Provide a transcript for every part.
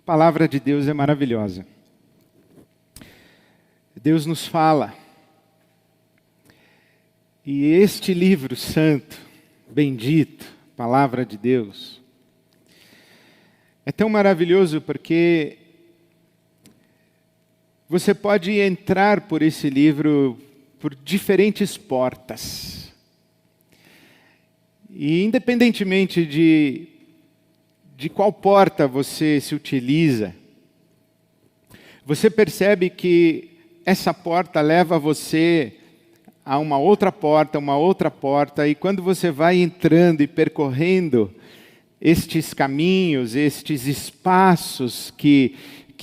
palavra de Deus é maravilhosa. Deus nos fala. E este livro santo, bendito, palavra de Deus, é tão maravilhoso porque você pode entrar por esse livro por diferentes portas. E independentemente de qual porta você se utiliza, você percebe que essa porta leva você a uma outra porta, e quando você vai entrando e percorrendo estes caminhos, estes espaços que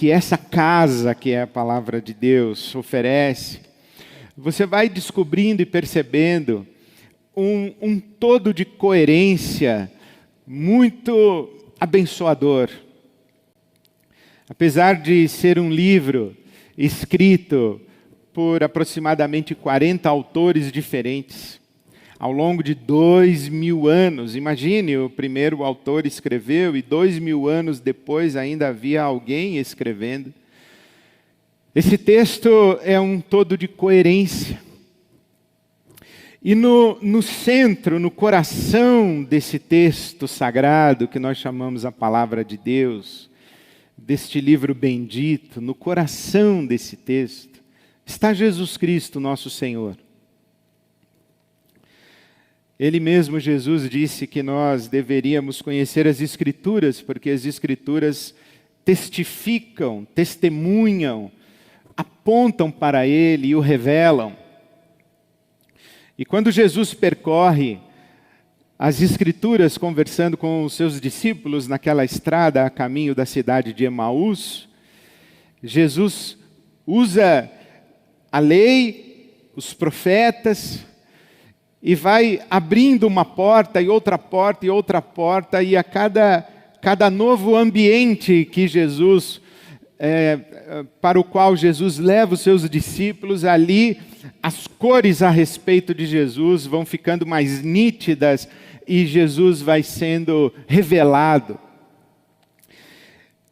essa casa, que é a palavra de Deus, oferece, você vai descobrindo e percebendo um todo de coerência muito abençoador. Apesar de ser um livro escrito por aproximadamente 40 autores diferentes, ao longo de 2000 anos, imagine, o primeiro autor escreveu e 2000 anos depois ainda havia alguém escrevendo. Esse texto é um todo de coerência. E no centro, no coração desse texto sagrado, que nós chamamos a palavra de Deus, deste livro bendito, no coração desse texto, está Jesus Cristo, nosso Senhor. Ele mesmo, Jesus, disse que nós deveríamos conhecer as Escrituras, porque as Escrituras testificam, testemunham, apontam para Ele e o revelam. E quando Jesus percorre as Escrituras, conversando com os seus discípulos naquela estrada a caminho da cidade de Emaús, Jesus usa a lei, os profetas, e vai abrindo uma porta e outra porta e outra porta, e a cada novo ambiente que Jesus, para o qual Jesus leva os seus discípulos, ali as cores a respeito de Jesus vão ficando mais nítidas e Jesus vai sendo revelado.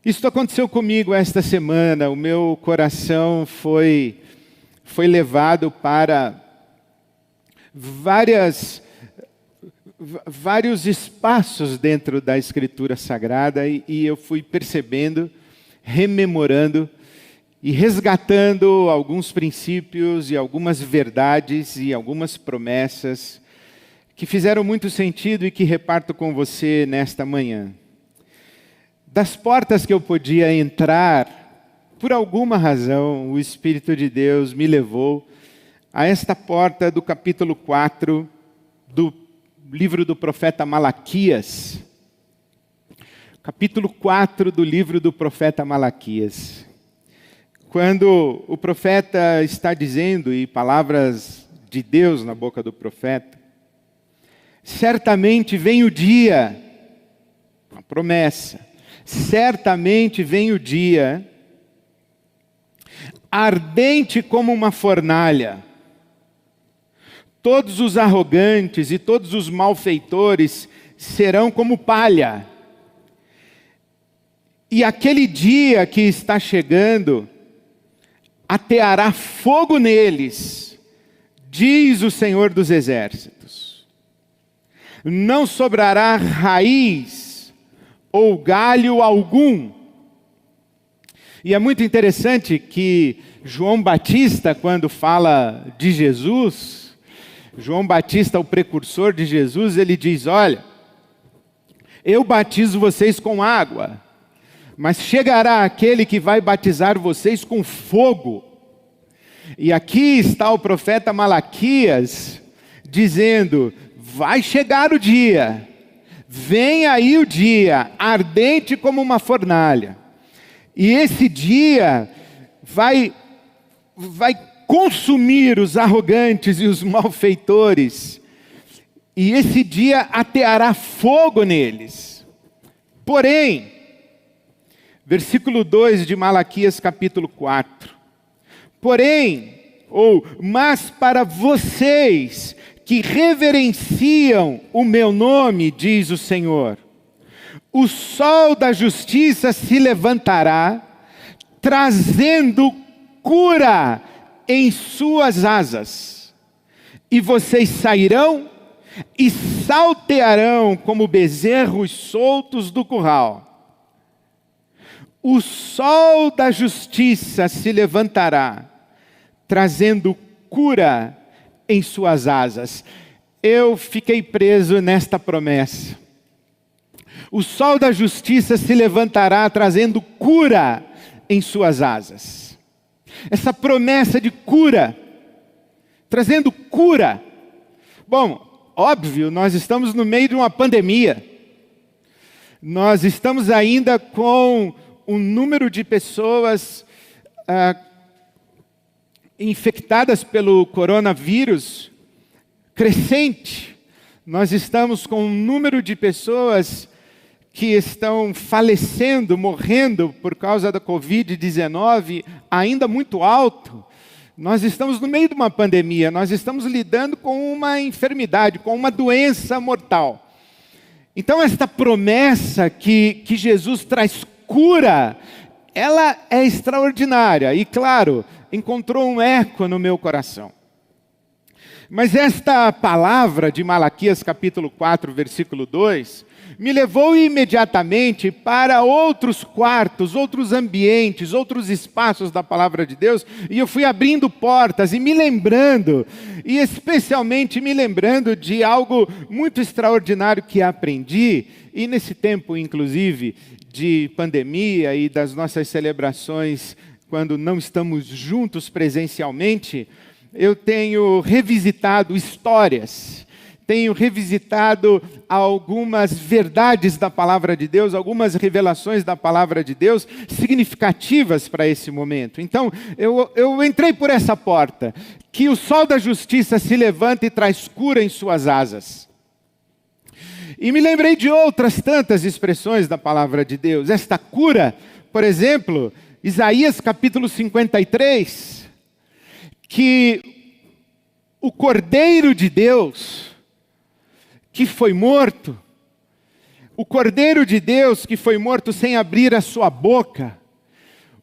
Isso aconteceu comigo esta semana. O meu coração foi levado para vários espaços dentro da Escritura Sagrada e eu fui percebendo, rememorando e resgatando alguns princípios e algumas verdades e algumas promessas que fizeram muito sentido e que reparto com você nesta manhã. Das portas que eu podia entrar, por alguma razão, o Espírito de Deus me levou a esta porta do capítulo 4 do livro do profeta Malaquias. Capítulo 4 do livro do profeta Malaquias. Quando o profeta está dizendo, e palavras de Deus na boca do profeta, certamente vem o dia, uma promessa, certamente vem o dia, ardente como uma fornalha. Todos os arrogantes e todos os malfeitores serão como palha. E aquele dia que está chegando, ateará fogo neles, diz o Senhor dos Exércitos. Não sobrará raiz ou galho algum. E é muito interessante que João Batista, quando fala de Jesus, João Batista, o precursor de Jesus, ele diz, olha, eu batizo vocês com água, mas chegará aquele que vai batizar vocês com fogo. E aqui está o profeta Malaquias dizendo, vai chegar o dia, vem aí o dia, ardente como uma fornalha. E esse dia vai consumir os arrogantes e os malfeitores. E esse dia ateará fogo neles. Porém, versículo 2 de Malaquias capítulo 4. Porém, mas para vocês que reverenciam o meu nome, diz o Senhor, o sol da justiça se levantará, trazendo cura em suas asas, e vocês sairão e saltearão como bezerros soltos do curral. O sol da justiça se levantará, trazendo cura em suas asas. Eu fiquei preso nesta promessa. O sol da justiça se levantará, trazendo cura em suas asas. Essa promessa de cura, trazendo cura. Bom, óbvio, nós estamos no meio de uma pandemia. Nós estamos ainda com um número de pessoas infectadas pelo coronavírus crescente. Nós estamos com um número de pessoas que estão falecendo, morrendo por causa da Covid-19 ainda muito alto. Nós estamos no meio de uma pandemia, nós estamos lidando com uma enfermidade, com uma doença mortal. Então esta promessa que Jesus traz cura, ela é extraordinária e, claro, encontrou um eco no meu coração. Mas esta palavra de Malaquias capítulo 4, versículo 2, me levou imediatamente para outros quartos, outros ambientes, outros espaços da palavra de Deus, e eu fui abrindo portas e me lembrando, e especialmente me lembrando de algo muito extraordinário que aprendi, e nesse tempo, inclusive, de pandemia e das nossas celebrações, quando não estamos juntos presencialmente, eu tenho revisitado histórias, tenho revisitado algumas verdades da palavra de Deus, algumas revelações da palavra de Deus significativas para esse momento. Então, eu entrei por essa porta, que o sol da justiça se levanta e traz cura em suas asas. E me lembrei de outras tantas expressões da palavra de Deus. Esta cura, por exemplo, Isaías capítulo 53, que o Cordeiro de Deus, que foi morto, o Cordeiro de Deus que foi morto sem abrir a sua boca,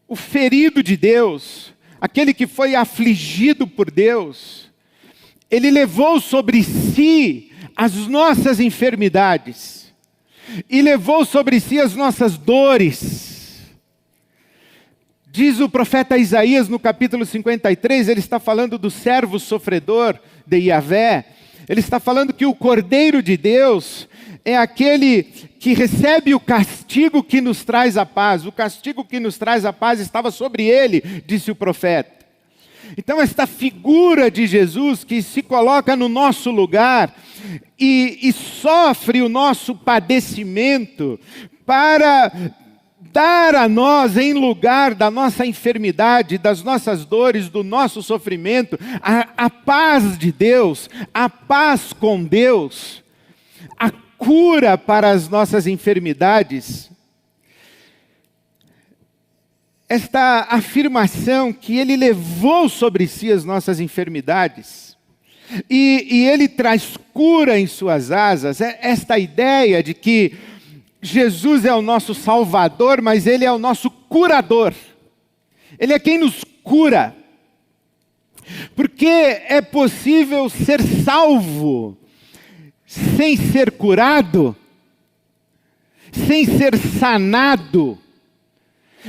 o ferido de Deus, aquele que foi afligido por Deus, ele levou sobre si as nossas enfermidades, e levou sobre si as nossas dores. Diz o profeta Isaías no capítulo 53, ele está falando do servo sofredor de Yahvé. Ele está falando que o Cordeiro de Deus é aquele que recebe o castigo que nos traz a paz. O castigo que nos traz a paz estava sobre ele, disse o profeta. Então esta figura de Jesus que se coloca no nosso lugar e sofre o nosso padecimento para dar a nós, em lugar da nossa enfermidade, das nossas dores, do nosso sofrimento, a paz de Deus, a paz com Deus, a cura para as nossas enfermidades. Esta afirmação que Ele levou sobre si as nossas enfermidades, e Ele traz cura em suas asas, esta ideia de que Jesus é o nosso Salvador, mas Ele é o nosso curador. Ele é quem nos cura. Porque é possível ser salvo sem ser curado, sem ser sanado.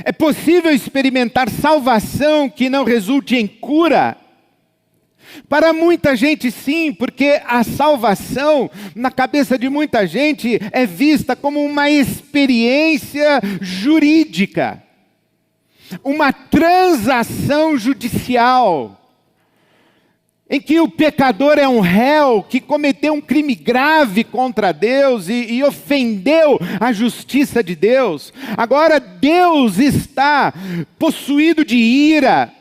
É possível experimentar salvação que não resulte em cura. Para muita gente sim, porque a salvação, na cabeça de muita gente, é vista como uma experiência jurídica, uma transação judicial, em que o pecador é um réu que cometeu um crime grave contra Deus e ofendeu a justiça de Deus. Agora Deus está possuído de ira,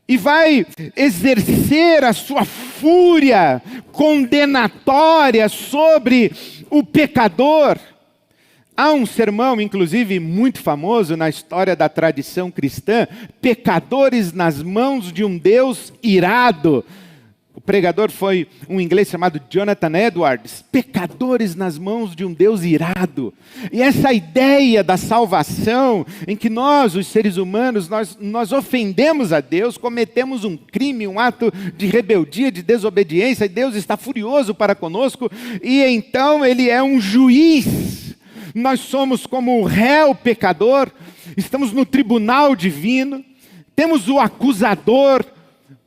e vai exercer a sua fúria condenatória sobre o pecador. Há um sermão, inclusive, muito famoso na história da tradição cristã, Pecadores nas mãos de um Deus irado. O O pregador foi um inglês chamado Jonathan Edwards. Pecadores nas mãos de um Deus irado. E essa ideia da salvação, em que nós, os seres humanos, nós ofendemos a Deus, cometemos um crime, um ato de rebeldia, de desobediência, e Deus está furioso para conosco, e então Ele é um juiz. Nós somos como o réu pecador, estamos no tribunal divino, temos o acusador,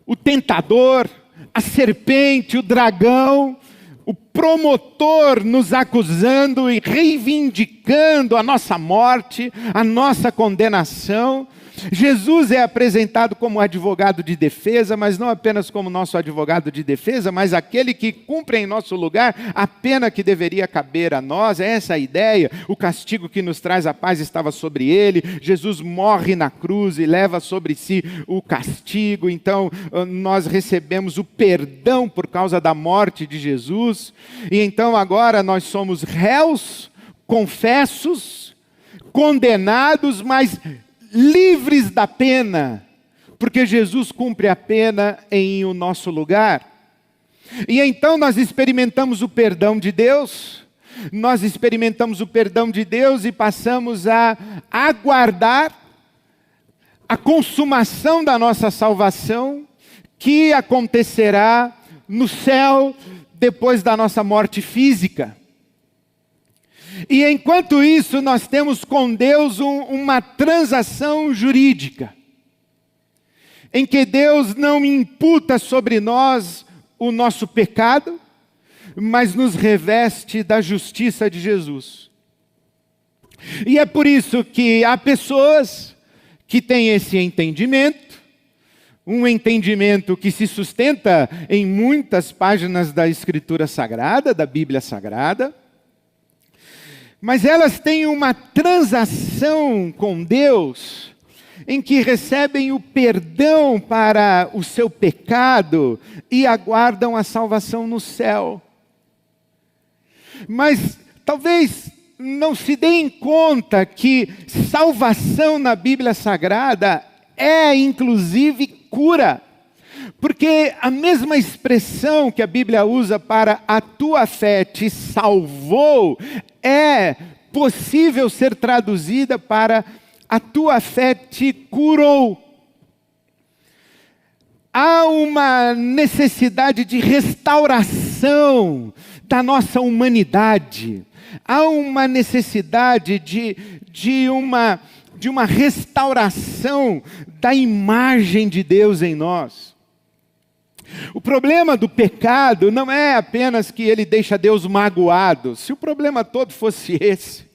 o tentador, a serpente, o dragão, o promotor nos acusando e reivindicando a nossa morte, a nossa condenação. Jesus é apresentado como advogado de defesa, mas não apenas como nosso advogado de defesa, mas aquele que cumpre em nosso lugar a pena que deveria caber a nós. É essa a ideia. O castigo que nos traz a paz estava sobre ele. Jesus morre na cruz e leva sobre si o castigo. Então nós recebemos o perdão por causa da morte de Jesus. E então agora nós somos réus, confessos, condenados, mas livres da pena, porque Jesus cumpre a pena em o nosso lugar. E então nós experimentamos o perdão de Deus, e passamos a aguardar a consumação da nossa salvação, que acontecerá no céu depois da nossa morte física. E enquanto isso, nós temos com Deus uma transação jurídica, em que Deus não imputa sobre nós o nosso pecado, mas nos reveste da justiça de Jesus. E é por isso que há pessoas que têm esse entendimento, um entendimento que se sustenta em muitas páginas da Escritura Sagrada, da Bíblia Sagrada, mas elas têm uma transação com Deus, em que recebem o perdão para o seu pecado e aguardam a salvação no céu. Mas talvez não se deem conta que salvação na Bíblia Sagrada é inclusive cura. Porque a mesma expressão que a Bíblia usa para a tua fé te salvou, é possível ser traduzida para a tua fé te curou. Há uma necessidade de restauração da nossa humanidade. Há uma necessidade de uma restauração da imagem de Deus em nós. O problema do pecado não é apenas que ele deixa Deus magoado. Se o problema todo fosse esse.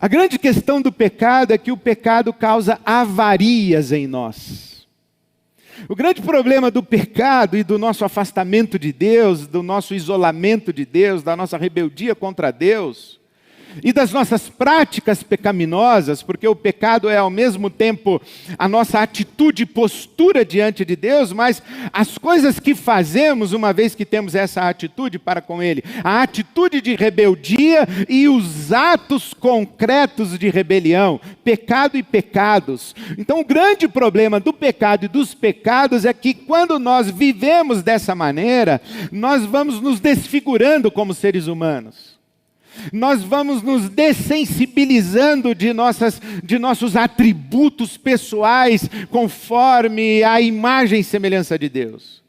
A grande questão do pecado é que o pecado causa avarias em nós. O grande problema do pecado e do nosso afastamento de Deus, do nosso isolamento de Deus, da nossa rebeldia contra Deus, e das nossas práticas pecaminosas, porque o pecado é ao mesmo tempo a nossa atitude e postura diante de Deus, mas as coisas que fazemos uma vez que temos essa atitude para com Ele, a atitude de rebeldia e os atos concretos de rebelião, pecado e pecados. Então o grande problema do pecado e dos pecados é que quando nós vivemos dessa maneira, nós vamos nos desfigurando como seres humanos. Nós vamos nos dessensibilizando de nossos atributos pessoais conforme a imagem e semelhança de Deus.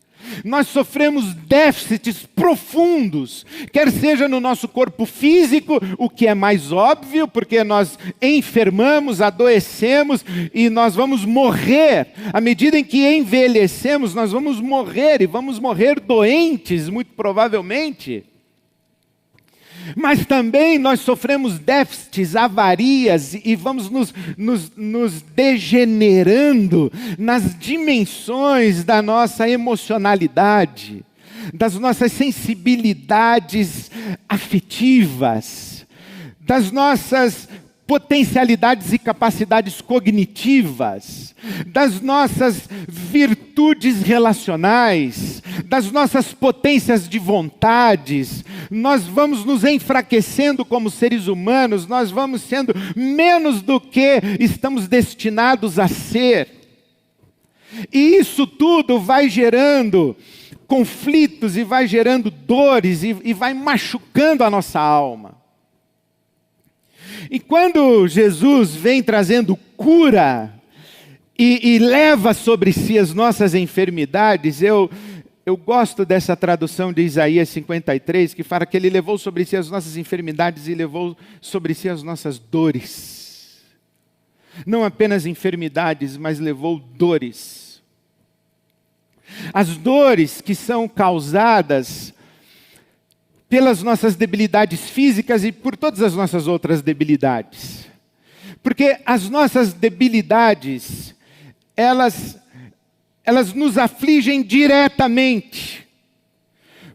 Nós sofremos déficits profundos, quer seja no nosso corpo físico, o que é mais óbvio, porque nós enfermamos, adoecemos e nós vamos morrer. À medida em que envelhecemos, nós vamos morrer e vamos morrer doentes, muito provavelmente. Mas também nós sofremos déficits, avarias e vamos nos degenerando nas dimensões da nossa emocionalidade, das nossas sensibilidades afetivas, das nossas potencialidades e capacidades cognitivas, das nossas virtudes relacionais, das nossas potências de vontades. Nós vamos nos enfraquecendo como seres humanos, nós vamos sendo menos do que estamos destinados a ser. E isso tudo vai gerando conflitos e vai gerando dores e vai machucando a nossa alma. E quando Jesus vem trazendo cura e leva sobre si as nossas enfermidades, eu gosto dessa tradução de Isaías 53, que fala que Ele levou sobre si as nossas enfermidades e levou sobre si as nossas dores. Não apenas enfermidades, mas levou dores. As dores que são causadas pelas nossas debilidades físicas e por todas as nossas outras debilidades. Porque as nossas debilidades, elas nos afligem diretamente.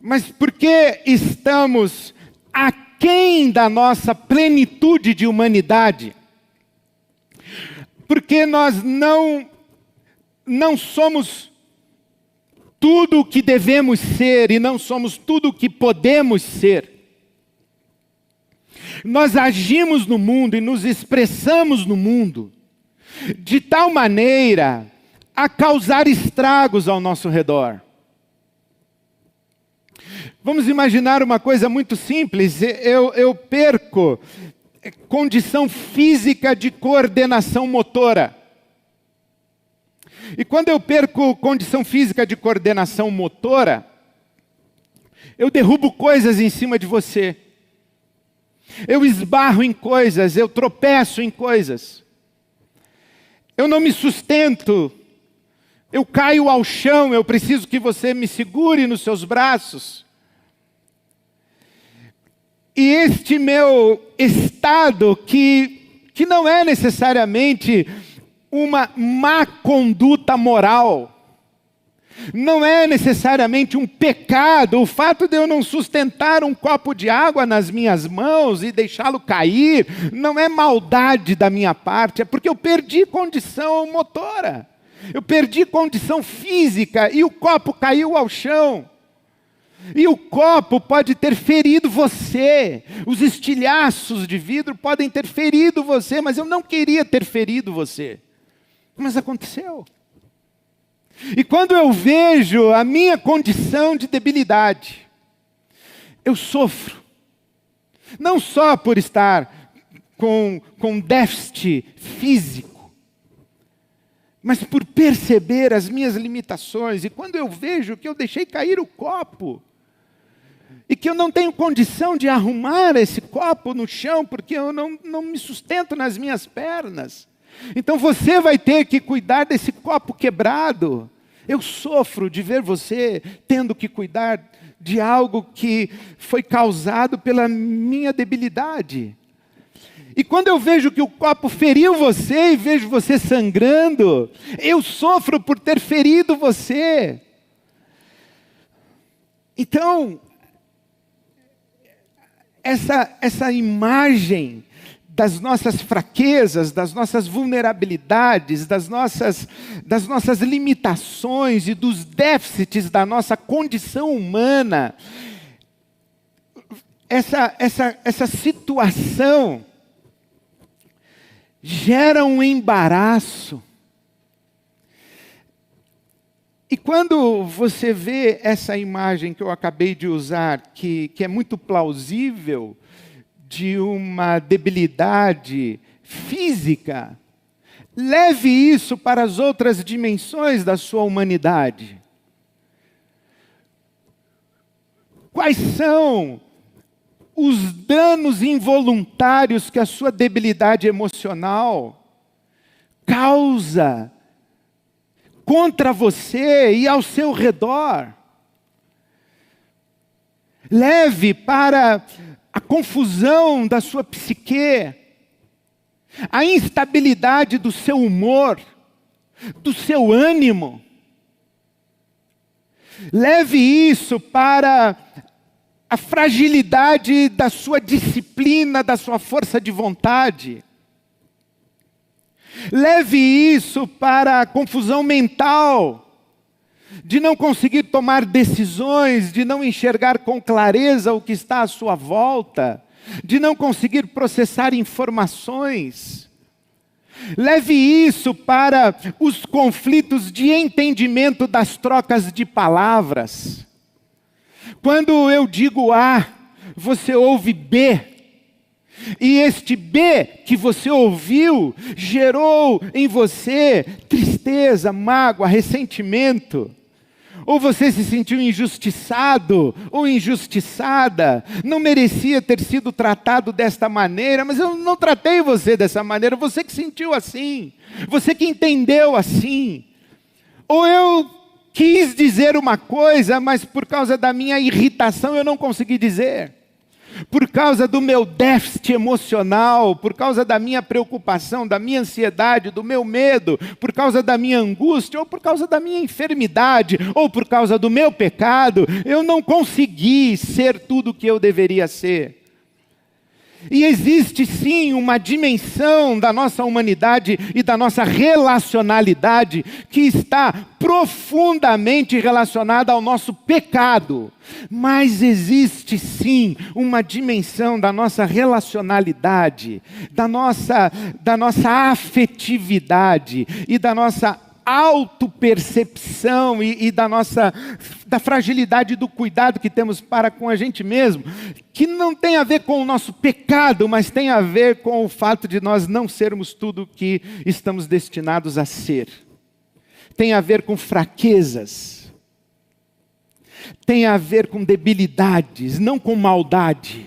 Mas porque estamos aquém da nossa plenitude de humanidade, porque nós não somos tudo o que devemos ser e não somos tudo o que podemos ser. Nós agimos no mundo e nos expressamos no mundo de tal maneira a causar estragos ao nosso redor. Vamos imaginar uma coisa muito simples. Eu perco condição física de coordenação motora. E quando eu perco condição física de coordenação motora, eu derrubo coisas em cima de você. Eu esbarro em coisas, eu tropeço em coisas. Eu não me sustento. Eu caio ao chão, eu preciso que você me segure nos seus braços. E este meu estado, que não é necessariamente uma má conduta moral, não é necessariamente um pecado, o fato de eu não sustentar um copo de água nas minhas mãos e deixá-lo cair, não é maldade da minha parte, é porque eu perdi condição motora, eu perdi condição física e o copo caiu ao chão. E o copo pode ter ferido você, os estilhaços de vidro podem ter ferido você, mas eu não queria ter ferido você. Mas aconteceu. E quando eu vejo a minha condição de debilidade, eu sofro. Não só por estar com déficit físico, mas por perceber as minhas limitações. E quando eu vejo que eu deixei cair o copo, e que eu não tenho condição de arrumar esse copo no chão, porque eu não me sustento nas minhas pernas. Então você vai ter que cuidar desse copo quebrado. Eu sofro de ver você tendo que cuidar de algo que foi causado pela minha debilidade. E quando eu vejo que o copo feriu você e vejo você sangrando, eu sofro por ter ferido você. Então, essa imagem das nossas fraquezas, das nossas vulnerabilidades, das nossas limitações e dos déficits da nossa condição humana, essa situação gera um embaraço. E quando você vê essa imagem que eu acabei de usar, que é muito plausível, de uma debilidade física, leve isso para as outras dimensões da sua humanidade. Quais são os danos involuntários que a sua debilidade emocional causa contra você e ao seu redor? Leve para a confusão da sua psique, a instabilidade do seu humor, do seu ânimo. Leve isso para a fragilidade da sua disciplina, da sua força de vontade. Leve isso para a confusão mental, de não conseguir tomar decisões, de não enxergar com clareza o que está à sua volta, de não conseguir processar informações. Leve isso para os conflitos de entendimento das trocas de palavras. Quando eu digo A, você ouve B. E este B que você ouviu gerou em você tristeza, mágoa, ressentimento. Ou você se sentiu injustiçado ou injustiçada, não merecia ter sido tratado desta maneira, mas eu não tratei você dessa maneira, você que sentiu assim, você que entendeu assim. Ou eu quis dizer uma coisa, mas por causa da minha irritação eu não consegui dizer. Por causa do meu déficit emocional, por causa da minha preocupação, da minha ansiedade, do meu medo, por causa da minha angústia, ou por causa da minha enfermidade, ou por causa do meu pecado, eu não consegui ser tudo o que eu deveria ser. E existe sim uma dimensão da nossa humanidade e da nossa relacionalidade que está profundamente relacionada ao nosso pecado. Mas existe sim uma dimensão da nossa relacionalidade, da nossa afetividade e da nossa autopercepção e da fragilidade do cuidado que temos para com a gente mesmo, que não tem a ver com o nosso pecado, mas tem a ver com o fato de nós não sermos tudo o que estamos destinados a ser. Tem a ver com fraquezas. Tem a ver com debilidades, não com maldade.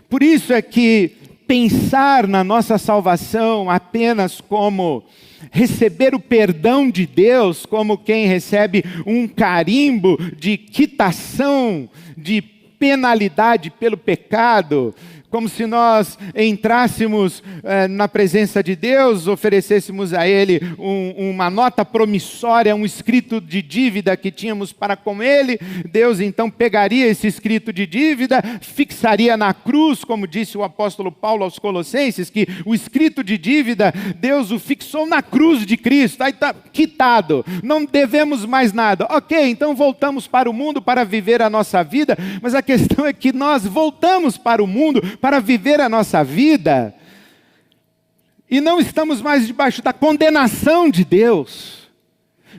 Por isso é que pensar na nossa salvação apenas como receber o perdão de Deus, como quem recebe um carimbo de quitação de penalidade pelo pecado, como se nós entrássemos na presença de Deus, oferecêssemos a Ele uma nota promissória, um escrito de dívida que tínhamos para com Ele. Deus então pegaria esse escrito de dívida, fixaria na cruz, como disse o apóstolo Paulo aos Colossenses, que o escrito de dívida, Deus o fixou na cruz de Cristo, aí está quitado, não devemos mais nada. Ok, então voltamos para o mundo para viver a nossa vida, mas a questão é que nós voltamos para o mundo para viver a nossa vida, e não estamos mais debaixo da condenação de Deus,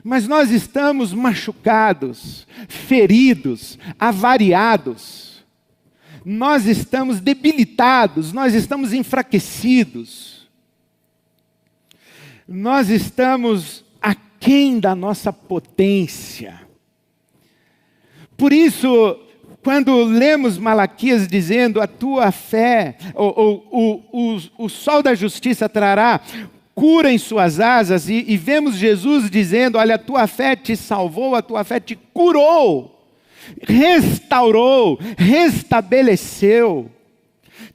mas nós estamos machucados, feridos, avariados, nós estamos debilitados, nós estamos enfraquecidos, nós estamos aquém da nossa potência. Por isso, quando lemos Malaquias dizendo a tua fé, o sol da justiça trará cura em suas asas, e vemos Jesus dizendo, olha, a tua fé te salvou, a tua fé te curou, restaurou, restabeleceu,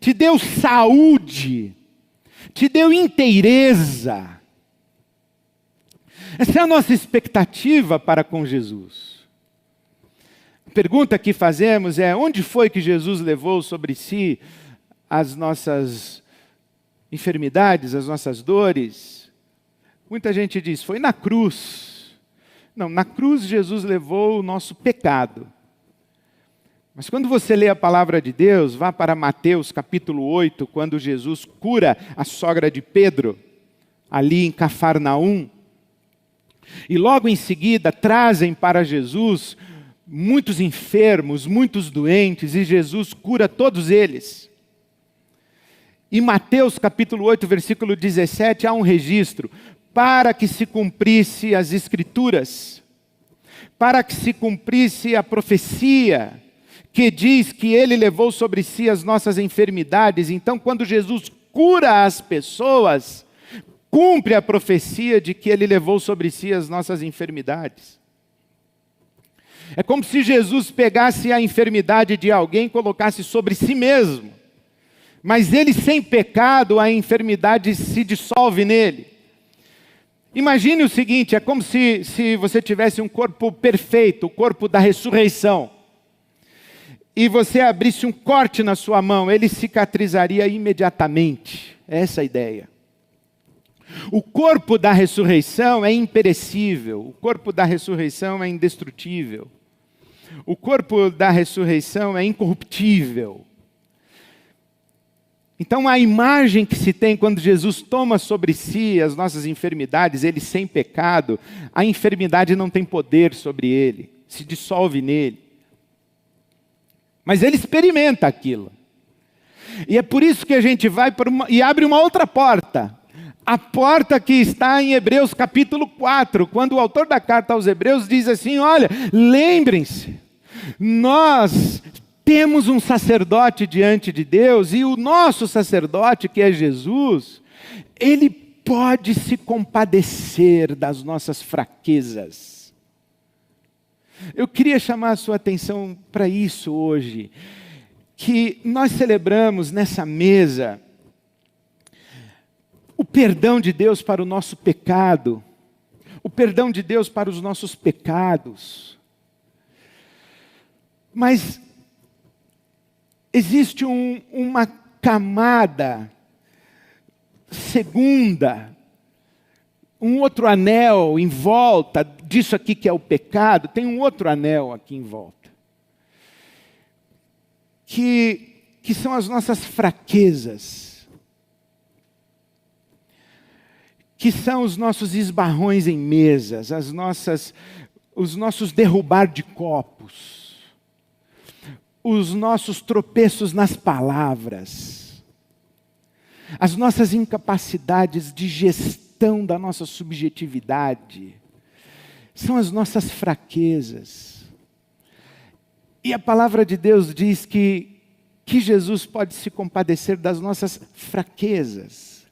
te deu saúde, te deu inteireza. Essa é a nossa expectativa para com Jesus. A pergunta que fazemos é, onde foi que Jesus levou sobre si as nossas enfermidades, as nossas dores? Muita gente diz, foi na cruz. Não, na cruz Jesus levou o nosso pecado. Mas quando você lê a palavra de Deus, vá para Mateus capítulo 8, quando Jesus cura a sogra de Pedro, ali em Cafarnaum. E logo em seguida trazem para Jesus muitos enfermos, muitos doentes, e Jesus cura todos eles. Em Mateus capítulo 8, versículo 17, há um registro, para que se cumprisse as Escrituras, para que se cumprisse a profecia, que diz que Ele levou sobre si as nossas enfermidades. Então, quando Jesus cura as pessoas, cumpre a profecia de que Ele levou sobre si as nossas enfermidades. É como se Jesus pegasse a enfermidade de alguém e colocasse sobre si mesmo. Mas ele sem pecado, a enfermidade se dissolve nele. Imagine o seguinte, é como se você tivesse um corpo perfeito, o corpo da ressurreição. E você abrisse um corte na sua mão, ele cicatrizaria imediatamente. Essa é a ideia. O corpo da ressurreição é imperecível, o corpo da ressurreição é indestrutível. O corpo da ressurreição é incorruptível. Então a imagem que se tem quando Jesus toma sobre si as nossas enfermidades, ele sem pecado, a enfermidade não tem poder sobre ele, se dissolve nele. Mas ele experimenta aquilo. E é por isso que a gente vai e abre uma outra porta. A porta que está em Hebreus capítulo 4, quando o autor da carta aos Hebreus diz assim, olha, lembrem-se, nós temos um sacerdote diante de Deus, e o nosso sacerdote, que é Jesus, ele pode se compadecer das nossas fraquezas. Eu queria chamar a sua atenção para isso hoje, que nós celebramos nessa mesa o perdão de Deus para o nosso pecado, o perdão de Deus para os nossos pecados. Mas existe uma camada segunda, um outro anel em volta disso aqui que é o pecado, tem um outro anel aqui em volta, que são as nossas fraquezas, que são os nossos esbarrões em mesas, os nossos derrubar de copos, os nossos tropeços nas palavras, as nossas incapacidades de gestão da nossa subjetividade, são as nossas fraquezas. E a palavra de Deus diz que Jesus pode se compadecer das nossas fraquezas.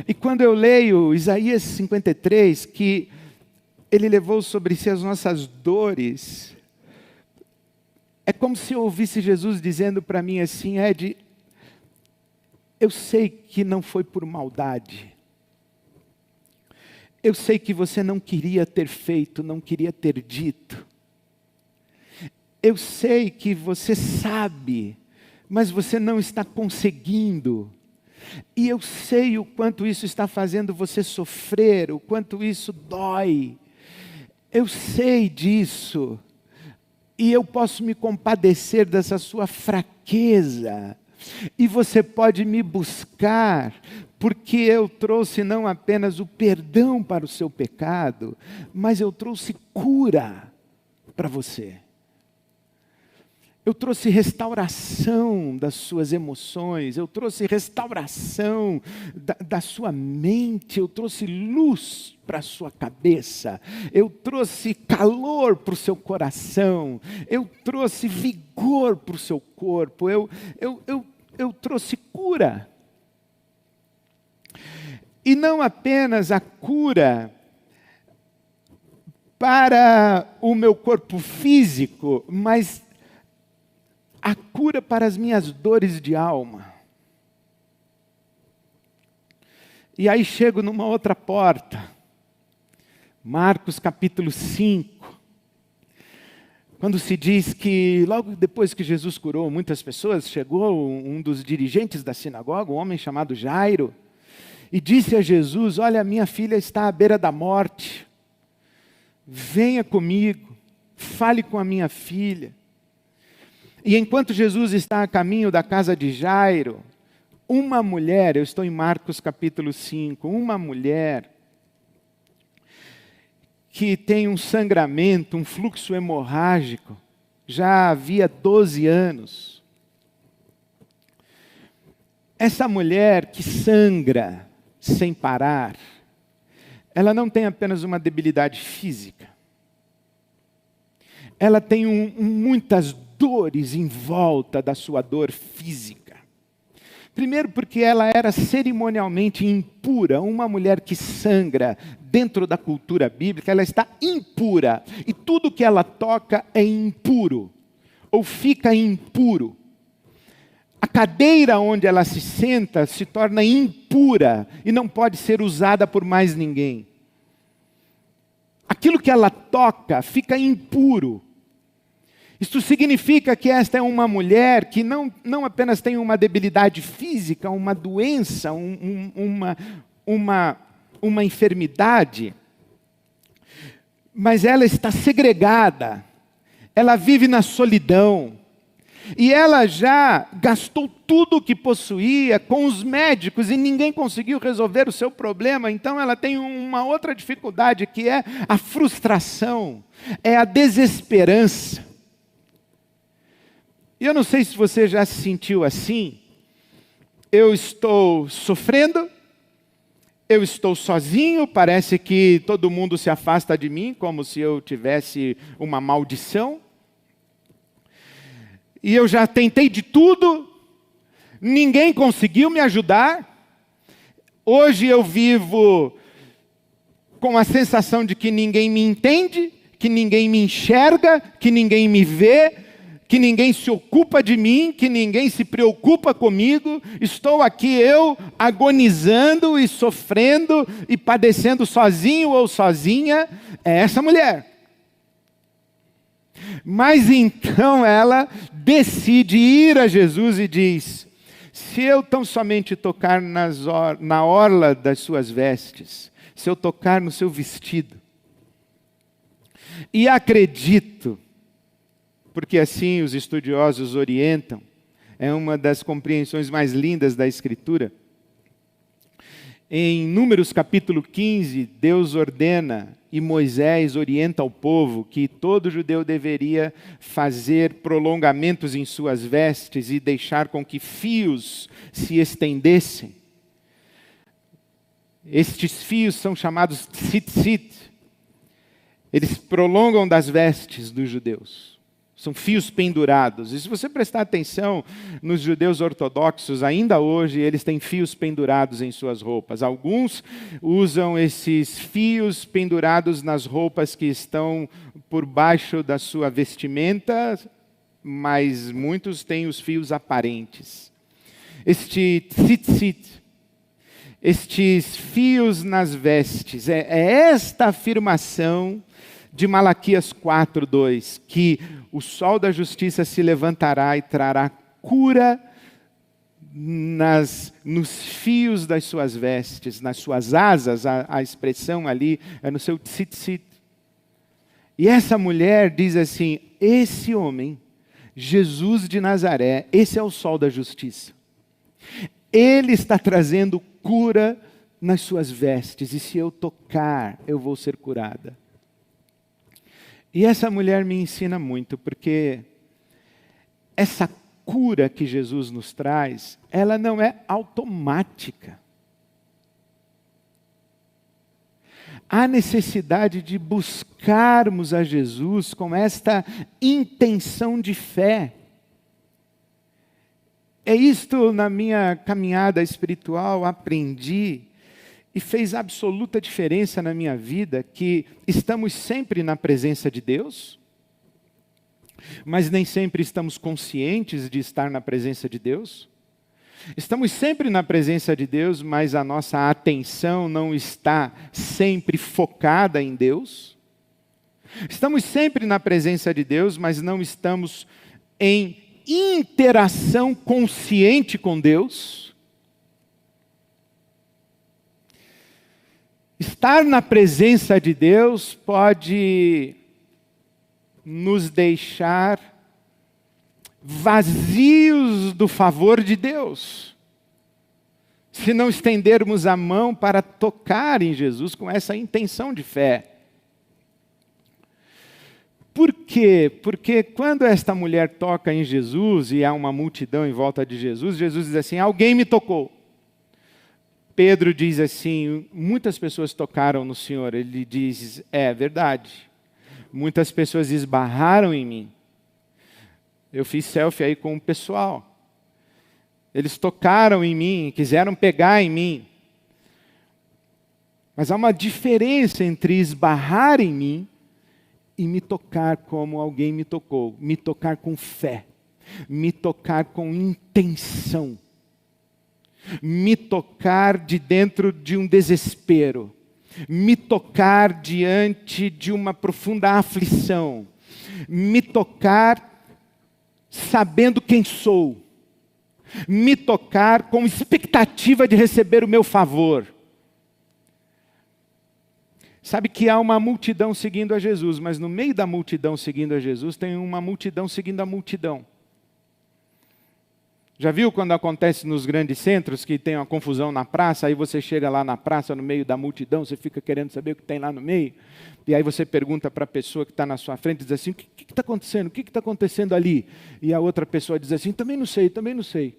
E quando eu leio Isaías 53, que ele levou sobre si as nossas dores, é como se eu ouvisse Jesus dizendo para mim assim, Ed, eu sei que não foi por maldade. Eu sei que você não queria ter feito, não queria ter dito. Eu sei que você sabe, mas você não está conseguindo. E eu sei o quanto isso está fazendo você sofrer, o quanto isso dói. Eu sei disso. E eu posso me compadecer dessa sua fraqueza. E você pode me buscar, porque eu trouxe não apenas o perdão para o seu pecado, mas eu trouxe cura para você. Eu trouxe restauração das suas emoções, eu trouxe restauração da sua mente, eu trouxe luz para a sua cabeça, eu trouxe calor para o seu coração, eu trouxe vigor para o seu corpo, eu trouxe cura. E não apenas a cura para o meu corpo físico, mas a cura para as minhas dores de alma. E aí chego numa outra porta. Marcos capítulo 5. Quando se diz que logo depois que Jesus curou muitas pessoas, chegou um dos dirigentes da sinagoga, um homem chamado Jairo, e disse a Jesus, olha, minha filha está à beira da morte. Venha comigo, fale com a minha filha. E enquanto Jesus está a caminho da casa de Jairo, uma mulher, eu estou em Marcos capítulo 5, uma mulher que tem um sangramento, um fluxo hemorrágico, já havia 12 anos. Essa mulher que sangra sem parar, ela não tem apenas uma debilidade física, ela tem muitas dores em volta da sua dor física. Primeiro porque ela era cerimonialmente impura, uma mulher que sangra dentro da cultura bíblica, ela está impura, e tudo que ela toca é impuro, ou fica impuro. A cadeira onde ela se senta se torna impura, e não pode ser usada por mais ninguém. Aquilo que ela toca fica impuro. Isto significa que esta é uma mulher que não apenas tem uma debilidade física, uma doença, uma enfermidade, mas ela está segregada, ela vive na solidão, E ela já gastou tudo o que possuía com os médicos e ninguém conseguiu resolver o seu problema. Então ela tem uma outra dificuldade, que é a frustração, é a desesperança. E eu não sei se você já se sentiu assim. Eu estou sofrendo, eu estou sozinho, parece que todo mundo se afasta de mim, como se eu tivesse uma maldição. E eu já tentei de tudo, ninguém conseguiu me ajudar. Hoje eu vivo com a sensação de que ninguém me entende, que ninguém me enxerga, que ninguém me vê, que ninguém se ocupa de mim, que ninguém se preocupa comigo. Estou aqui eu agonizando e sofrendo e padecendo sozinho ou sozinha. É essa mulher. Mas então ela decide ir a Jesus e diz: se eu tão somente tocar na orla das suas vestes, se eu tocar no seu vestido, e acredito, porque assim os estudiosos orientam, é uma das compreensões mais lindas da Escritura. Em Números capítulo 15, Deus ordena e Moisés orienta ao povo que todo judeu deveria fazer prolongamentos em suas vestes e deixar com que fios se estendessem. Estes fios são chamados tzitzit. Eles prolongam das vestes dos judeus. São fios pendurados. E se você prestar atenção nos judeus ortodoxos, ainda hoje eles têm fios pendurados em suas roupas. Alguns usam esses fios pendurados nas roupas que estão por baixo da sua vestimenta, mas muitos têm os fios aparentes. Este tzitzit, estes fios nas vestes, é esta afirmação de Malaquias 4:2, que o sol da justiça se levantará e trará cura nos fios das suas vestes, nas suas asas, a expressão ali é no seu tzitzit. E essa mulher diz assim: esse homem, Jesus de Nazaré, esse é o sol da justiça. Ele está trazendo cura nas suas vestes, e se eu tocar, eu vou ser curada. E essa mulher me ensina muito, porque essa cura que Jesus nos traz, ela não é automática. Há necessidade de buscarmos a Jesus com esta intenção de fé. É isto, na minha caminhada espiritual, aprendi e fez absoluta diferença na minha vida, que estamos sempre na presença de Deus, mas nem sempre estamos conscientes de estar na presença de Deus. Estamos sempre na presença de Deus, mas a nossa atenção não está sempre focada em Deus. Estamos sempre na presença de Deus, mas não estamos em interação consciente com Deus. Estar na presença de Deus pode nos deixar vazios do favor de Deus, se não estendermos a mão para tocar em Jesus com essa intenção de fé. Por quê? Porque quando esta mulher toca em Jesus e há uma multidão em volta de Jesus, Jesus diz assim: alguém me tocou. Pedro diz assim: muitas pessoas tocaram no Senhor. Ele diz: é verdade. Muitas pessoas esbarraram em mim. Eu fiz selfie aí com o pessoal. Eles tocaram em mim, quiseram pegar em mim. Mas há uma diferença entre esbarrar em mim e me tocar como alguém me tocou. Me tocar com fé. Me tocar com intenção. Me tocar de dentro de um desespero, me tocar diante de uma profunda aflição, me tocar sabendo quem sou, me tocar com expectativa de receber o meu favor. Sabe que há uma multidão seguindo a Jesus, mas no meio da multidão seguindo a Jesus tem uma multidão seguindo a multidão. Já viu quando acontece nos grandes centros que tem uma confusão na praça, aí você chega lá na praça, no meio da multidão, você fica querendo saber o que tem lá no meio, e aí você pergunta para a pessoa que está na sua frente, diz assim, o que está acontecendo? O que está acontecendo ali? E a outra pessoa diz assim, também não sei, também não sei.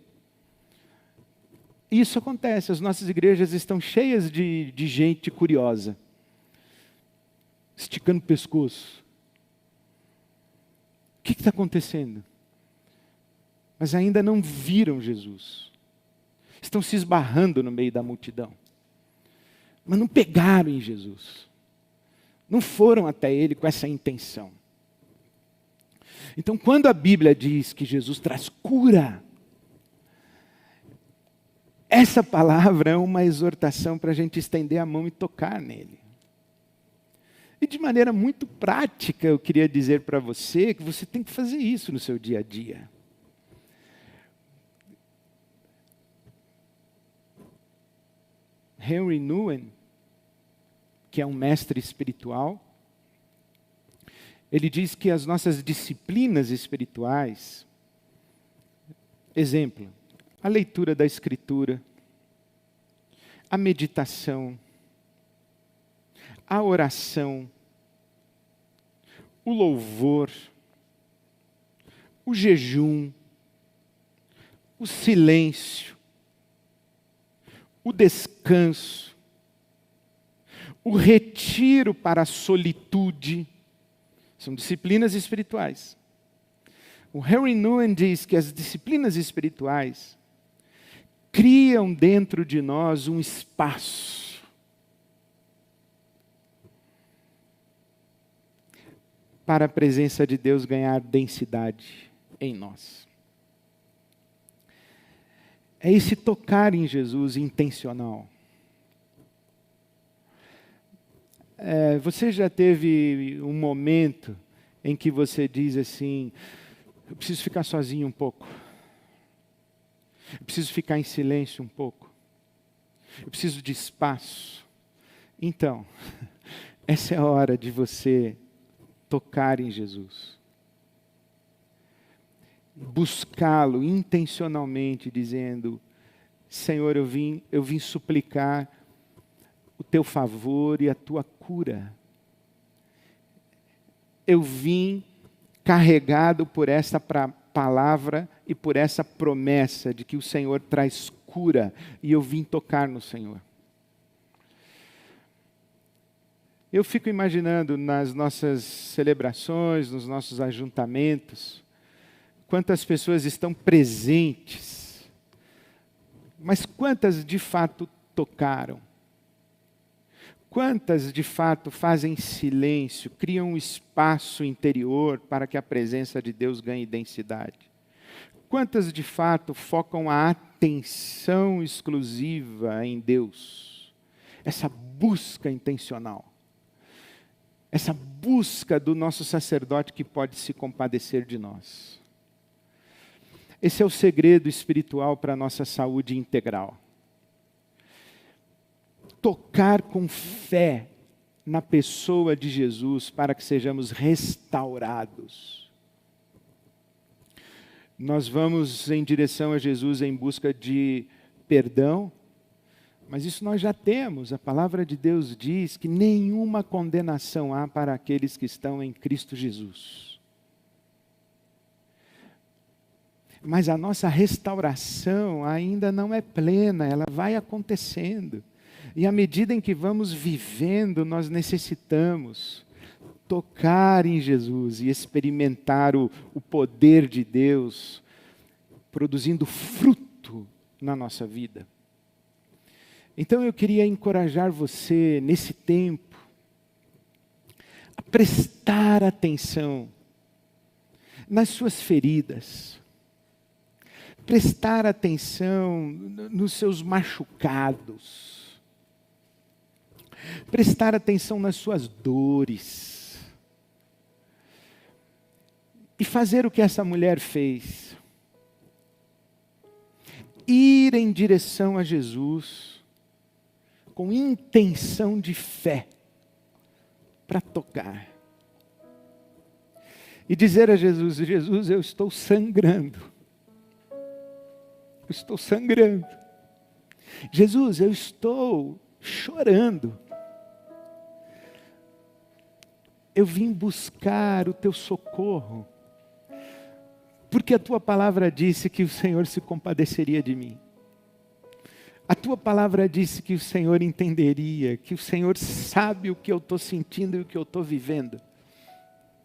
Isso acontece, as nossas igrejas estão cheias de gente curiosa, esticando o pescoço. O que está acontecendo? Mas ainda não viram Jesus. Estão se esbarrando no meio da multidão. Mas não pegaram em Jesus. Não foram até Ele com essa intenção. Então, quando a Bíblia diz que Jesus traz cura, essa palavra é uma exortação para a gente estender a mão e tocar nele. E de maneira muito prática, eu queria dizer para você que você tem que fazer isso no seu dia a dia. Henry Nouwen, que é um mestre espiritual, ele diz que as nossas disciplinas espirituais, exemplo, a leitura da Escritura, a meditação, a oração, o louvor, o jejum, o silêncio, o descanso, o retiro para a solitude, são disciplinas espirituais. O Henry Nouwen diz que as disciplinas espirituais criam dentro de nós um espaço para a presença de Deus ganhar densidade em nós. É esse tocar em Jesus intencional. Você já teve um momento em que você diz assim, eu preciso ficar sozinho um pouco. Eu preciso ficar em silêncio um pouco. Eu preciso de espaço. Então, essa é a hora de você tocar em Jesus. Buscá-lo intencionalmente, dizendo, Senhor, eu vim suplicar o teu favor e a tua cura. Eu vim carregado por essa palavra e por essa promessa de que o Senhor traz cura, e eu vim tocar no Senhor. Eu fico imaginando nas nossas celebrações, nos nossos ajuntamentos, quantas pessoas estão presentes, mas quantas de fato tocaram? Quantas de fato fazem silêncio, criam um espaço interior para que a presença de Deus ganhe densidade? Quantas de fato focam a atenção exclusiva em Deus? Essa busca intencional. Essa busca do nosso sacerdote que pode se compadecer de nós. Esse é o segredo espiritual para a nossa saúde integral. Tocar com fé na pessoa de Jesus para que sejamos restaurados. Nós vamos em direção a Jesus em busca de perdão, mas isso nós já temos. A palavra de Deus diz que nenhuma condenação há para aqueles que estão em Cristo Jesus. Mas a nossa restauração ainda não é plena, ela vai acontecendo. E à medida em que vamos vivendo, nós necessitamos tocar em Jesus e experimentar o poder de Deus, produzindo fruto na nossa vida. Então eu queria encorajar você, nesse tempo, a prestar atenção nas suas feridas, prestar atenção nos seus machucados, prestar atenção nas suas dores, e fazer o que essa mulher fez. Ir em direção a Jesus, com intenção de fé, para tocar. E dizer a Jesus, Jesus, eu estou sangrando. eu estou sangrando. Jesus, eu estou chorando. Eu vim buscar o teu socorro, porque a tua palavra disse que o Senhor se compadeceria de mim. A tua palavra disse que o Senhor entenderia, que o Senhor sabe o que eu estou sentindo e o que eu estou vivendo.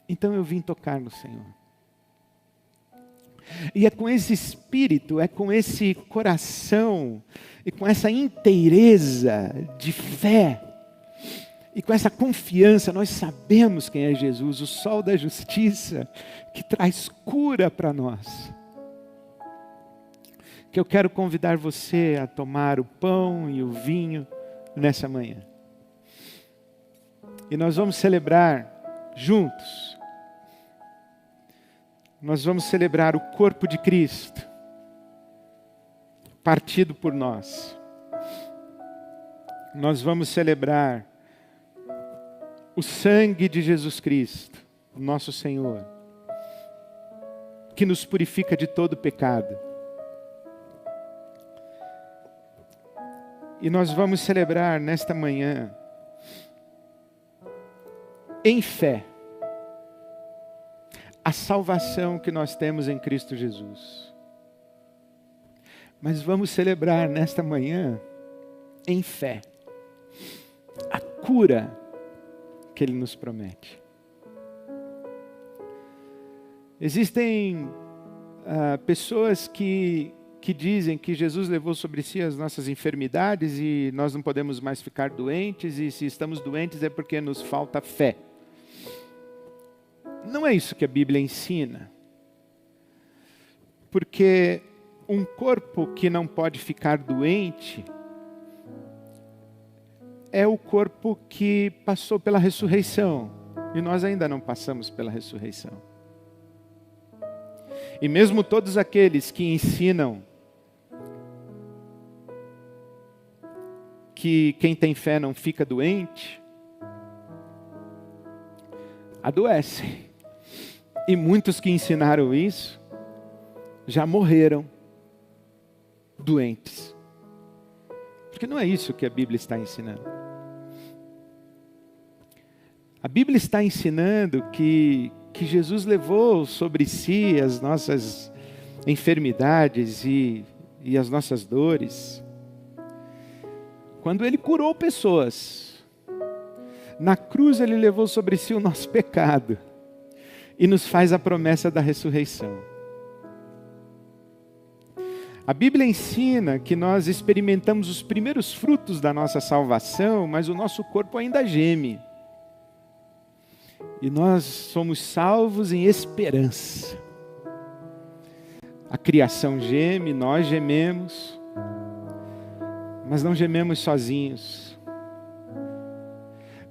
Então eu vim tocar no Senhor. E é com esse espírito, é com esse coração, e com essa inteireza de fé, e com essa confiança, nós sabemos quem é Jesus, o sol da justiça, que traz cura para nós. Que eu quero convidar você a tomar o pão e o vinho nessa manhã. E nós vamos celebrar juntos. Nós vamos celebrar o corpo de Cristo, partido por nós. Nós vamos celebrar o sangue de Jesus Cristo, nosso Senhor, que nos purifica de todo pecado. E nós vamos celebrar nesta manhã, em fé, a salvação que nós temos em Cristo Jesus. Mas vamos celebrar nesta manhã, em fé, a cura que Ele nos promete. Existem pessoas que dizem que Jesus levou sobre si as nossas enfermidades e nós não podemos mais ficar doentes, e se estamos doentes é porque nos falta fé. Não é isso que a Bíblia ensina. Porque um corpo que não pode ficar doente é o corpo que passou pela ressurreição, e nós ainda não passamos pela ressurreição. E mesmo todos aqueles que ensinam que quem tem fé não fica doente, adoecem. E muitos que ensinaram isso, já morreram doentes. Porque não é isso que a Bíblia está ensinando. A Bíblia está ensinando que Jesus levou sobre si as nossas enfermidades e as nossas dores. Quando Ele curou pessoas, na cruz Ele levou sobre si o nosso pecado e nos faz a promessa da ressurreição. A Bíblia ensina que nós experimentamos os primeiros frutos da nossa salvação, mas o nosso corpo ainda geme. E nós somos salvos em esperança. A criação geme, nós gememos, mas não gememos sozinhos.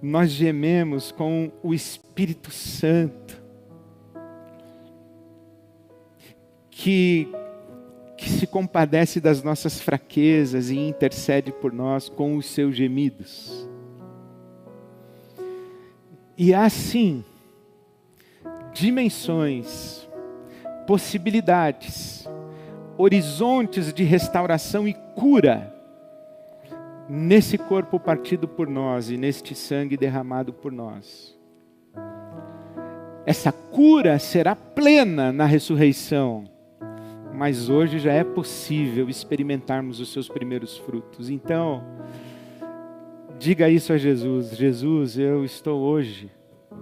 Nós gememos com o Espírito Santo, que se compadece das nossas fraquezas e intercede por nós com os seus gemidos. E há sim dimensões, possibilidades, horizontes de restauração e cura nesse corpo partido por nós e neste sangue derramado por nós. Essa cura será plena na ressurreição, mas hoje já é possível experimentarmos os seus primeiros frutos. Então, diga isso a Jesus: Jesus, eu estou hoje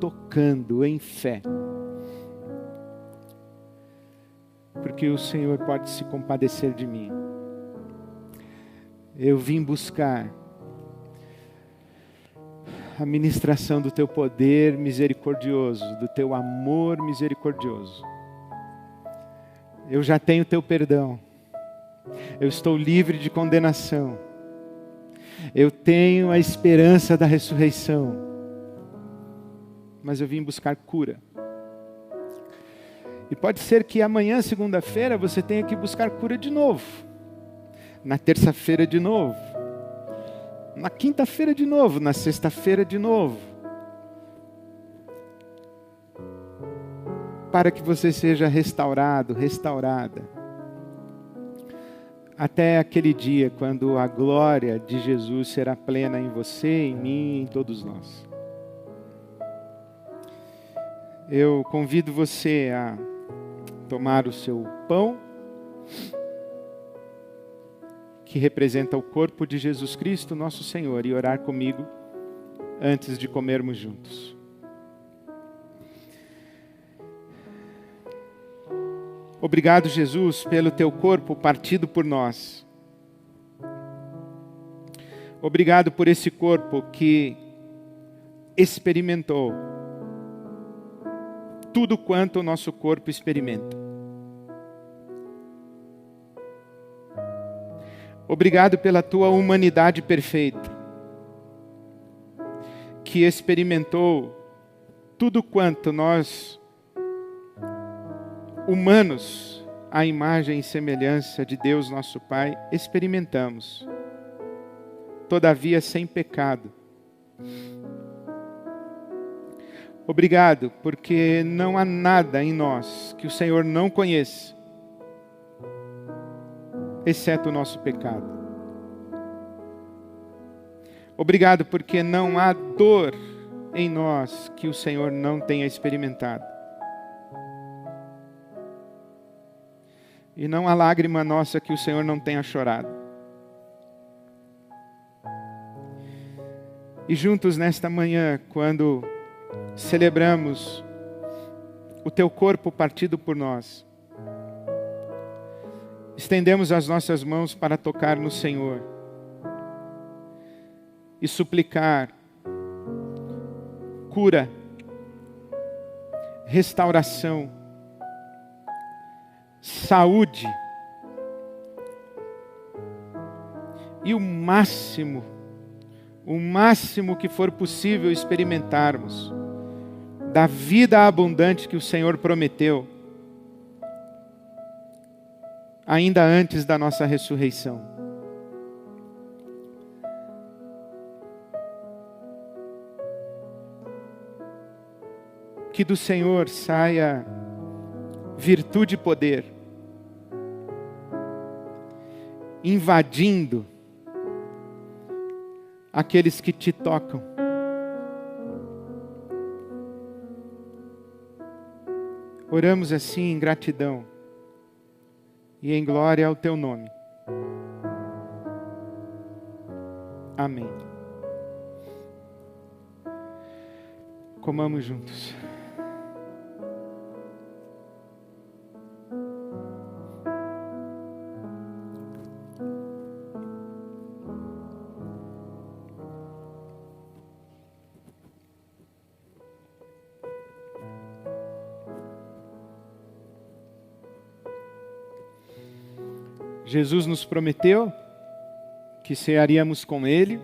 tocando em fé, porque o Senhor pode se compadecer de mim. Eu vim buscar a ministração do teu poder misericordioso, do teu amor misericordioso. Eu já tenho teu perdão. Eu estou livre de condenação. Eu tenho a esperança da ressurreição. Mas eu vim buscar cura. E pode ser que amanhã, segunda-feira, você tenha que buscar cura de novo. Na terça-feira de novo. Na quinta-feira de novo. Na sexta-feira de novo. Para que você seja restaurado, restaurada. até aquele dia quando a glória de Jesus será plena em você, em mim e em todos nós. Eu convido você a tomar o seu pão, que representa o corpo de Jesus Cristo, nosso Senhor, e orar comigo antes de comermos juntos. Obrigado, Jesus, pelo teu corpo partido por nós. Obrigado por esse corpo que experimentou tudo quanto o nosso corpo experimenta. Obrigado pela tua humanidade perfeita, que experimentou tudo quanto nós, humanos, à imagem e semelhança de Deus nosso Pai, experimentamos, todavia sem pecado. Obrigado, porque não há nada em nós que o Senhor não conheça, exceto o nosso pecado. Obrigado, porque não há dor em nós que o Senhor não tenha experimentado. E não há lágrima nossa que o Senhor não tenha chorado. E juntos nesta manhã, quando celebramos o teu corpo partido por nós, estendemos as nossas mãos para tocar no Senhor e suplicar cura, restauração, saúde e o máximo que for possível experimentarmos da vida abundante que o Senhor prometeu ainda antes da nossa ressurreição. Que do Senhor saia virtude e poder, invadindo aqueles que te tocam. Oramos assim em gratidão e em glória ao teu nome. Amém. Comamos juntos. Jesus nos prometeu que cearíamos com Ele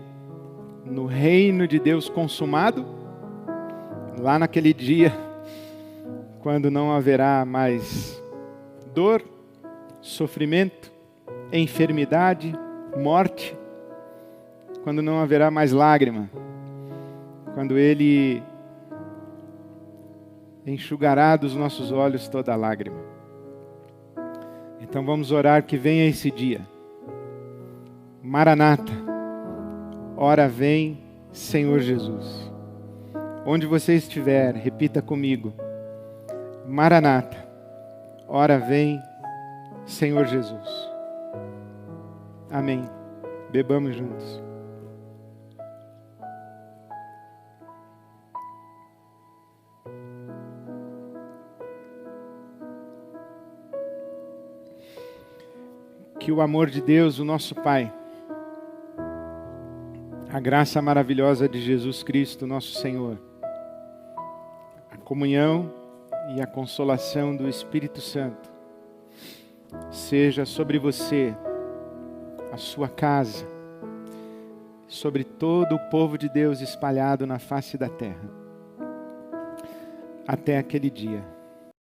no reino de Deus consumado, lá naquele dia, quando não haverá mais dor, sofrimento, enfermidade, morte, quando não haverá mais lágrima, quando Ele enxugará dos nossos olhos toda lágrima. Então vamos orar que venha esse dia. Maranata, ora vem, Senhor Jesus. Onde você estiver, repita comigo. Maranata, ora vem, Senhor Jesus. Amém. Bebamos juntos. Que o amor de Deus, o nosso Pai, a graça maravilhosa de Jesus Cristo, nosso Senhor, a comunhão e a consolação do Espírito Santo, seja sobre você, a sua casa, sobre todo o povo de Deus espalhado na face da terra, até aquele dia.